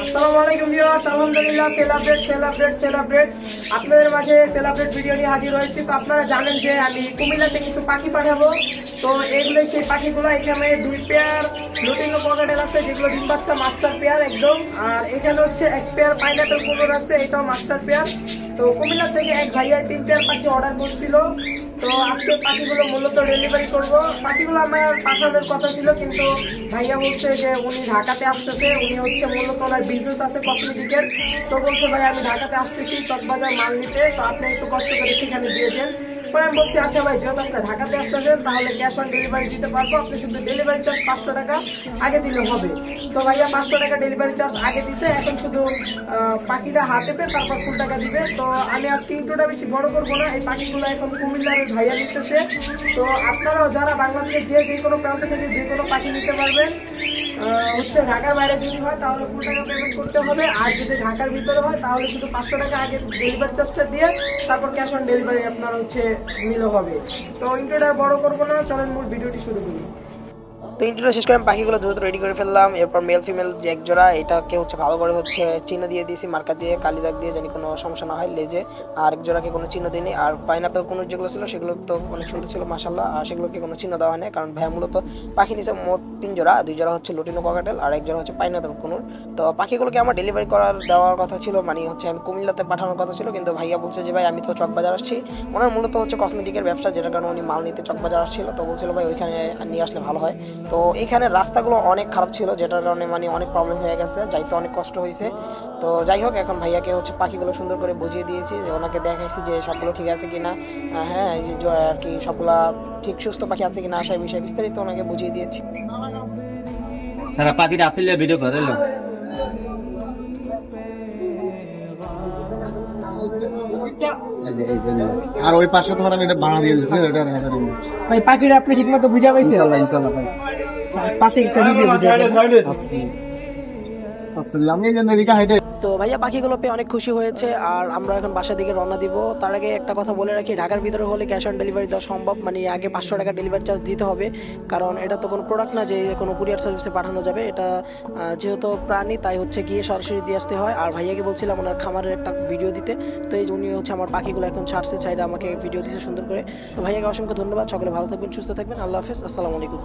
আসসালামু আলাইকুম ভিউয়ার্স, আলহামদুলিল্লাহ সেলাব্রেট আপনাদের মাঝে সেলাব্রেট ভিডিও নিয়ে হাজির হয়েছি। তো আপনারা জানেন যে আমি কুমিল্লাতে কিছু পাখি পাঠাবো। তো এগুলো সেই পাখিগুলো এখানে 2 পেয়ার লুটিনো ককাটেল আছে, যেগুলো ডিম বাচ্চা মাস্টার পেয়ার একদম। আর এখানে হচ্ছে 1 পেয়ার পাইনাপেল কোনোর আছে, এটাও মাস্টার পেয়ার। তো কুমিল্লা থেকে এক ভাইয়া 3 পেয়ার পাখি অর্ডার করছিল। তো আজকে পাখিগুলো মূলত ডেলিভারি করব। পাখিগুলো আমার পাঠানোর কথা ছিল, কিন্তু ভাইয়া বলছে যে উনি ঢাকাতে আসতেছে, উনি হচ্ছে মূলত ওনার বিজনেস আছে কসমেটিকের। তো বলছে ভাই আমি ঢাকাতে আসতেছি চকবাজার মাল নিতে, তো আপনি একটু কষ্ট করে সেখানে দিয়েছেন। পরে আমি বলছি আচ্ছা ভাই, যেহেতু আপনি ঢাকাতে আসতেছেন তাহলে ক্যাশ অন ডেলিভারি দিতে পারবো, আপনি শুধু ডেলিভারি চার্জ 500 টাকা আগে দিলে হবে। তো ভাইয়া 500 টাকা ডেলিভারি চার্জ আগে দিছে, এখন শুধু পাখিটা হাতে পেয়ে তারপর ফুল টাকা দিবে। তো আমি আজকে ইন্ট্রোটা বেশি বড় করবো না, এই পাখিগুলো এখন কুমিল্লার ভাইয়া নিতেছে। তো আপনারাও যারা বাংলাদেশের যে কোনো প্রান্ত থেকে যে কোনো পাখি নিতে পারবেন। হচ্ছে ঢাকার বাইরে যদি হয় তাহলে ফুল টাকা পেমেন্ট করতে হবে, আর যদি ঢাকার ভিতরে হয় তাহলে শুধু 500 টাকা আগে ডেলিভারি চার্জটা দিয়ে তারপর ক্যাশ অন ডেলিভারি আপনার হচ্ছে নিলে হবে। তো ইন্ট্রোটা বড় করবো না, চলেন মূল ভিডিওটি শুরু করি। তো ইন্টারভিউ শেষ করে আমি পাখিগুলো দ্রুত রেডি করে ফেললাম। এরপর মেল ফিমেল যে এক জোড়া, এটাকে হচ্ছে ভালো করে হচ্ছে চিহ্ন দিয়ে দিয়েছি, মার্কা দিয়ে কালি দাগ দিয়ে, জানি কোনো সমস্যা না হয় লেজে। আর এক জোড়াকে কোনো চিহ্ন দিইনি। আর পাইনাপেল কোনো যেগুলো ছিল সেগুলো তো অনেক সুন্দর ছিল মাশাআল্লাহ, আর সেগুলোকে কোনো চিহ্ন দেওয়া হয় না, কারণ ভাইয়া মূলত পাখি নিচে মোট 3 জোড়া, 2 জোড়া হচ্ছে লুটিনো ককাটেল আর 1 জোড়া হচ্ছে পাইনাপেল কোনুর। তো পাখিগুলোকে আমার ডেলিভারি দেওয়ার কথা ছিল, মানে হচ্ছে আমি কুমিল্লাতে পাঠানোর কথা ছিল, কিন্তু ভাইয়া বলছে যে ভাই আমি তো চকবাজার আসছি। ওনার মূলত হচ্ছে কসমেটিকের ব্যবসা, যেটার কারণে উনি মাল নিতে চকবাজার আসছিল। তো বলছিল ভাই ওইখানে নিয়ে আসলে ভালো হয়। তো এইখানে রাস্তাগুলো অনেক খারাপ ছিল, যেটার কারণে মানে অনেক প্রবলেম হয়ে গেছে, যাইতে অনেক কষ্ট হয়েছে। তো যাই হোক, এখন ভাইয়াকে হচ্ছে পাখিগুলো সুন্দর করে বুঝিয়ে দিয়েছি, যে ওনাকে দেখাইছি যে সবগুলো ঠিক আছে কিনা, হ্যাঁ এই যে আর কি সবগুলা ঠিক সুস্থ পাখি আছে কিনা, আশায় বিষয়ে বিস্তারিত ওনাকে বুঝিয়ে দিয়েছি। তারা পাখিটা আসলে ভিডিও করে লো আর ওই পাশে তোমার আমি এটা বানা দিয়ে দিচ্ছি, এটা ভাই পাখিটা আপনি ঠিক মতো বুঝা পাইছেন? ইনশাআল্লাহ পাইছি। পাশে একটা ভিডিও আমি এই জন্য রিকা হাইটে। তো ভাইয়া পাখিগুলো পেয়ে অনেক খুশি হয়েছে, আর আমরা এখন বাসার দিকে রওনা দিব। তার আগে একটা কথা বলে রাখি, ঢাকার ভিতরে হলে ক্যাশ অন ডেলিভারি দেওয়া সম্ভব, মানে আগে 500 টাকা ডেলিভারি চার্জ দিতে হবে, কারণ এটা তো কোনো প্রোডাক্ট না যে কোনো কুরিয়ার সার্ভিসে পাঠানো যাবে। এটা যেহেতু প্রাণী, তাই হচ্ছে গিয়ে সরাসরি দিয়ে আসতে হয়। আর ভাইয়াকে বলছিলাম ওনার খামারের একটা ভিডিও দিতে, তো এই উনি হচ্ছে আমার পাখিগুলো এখন ছাড়ছে, চাইলে আমাকে ভিডিও দিতে সুন্দর করে। তো ভাইয়াকে অসংখ্য ধন্যবাদ। সকলে ভালো থাকবেন, সুস্থ থাকবেন, আল্লাহ হাফেজ, আসসালামু আলাইকুম।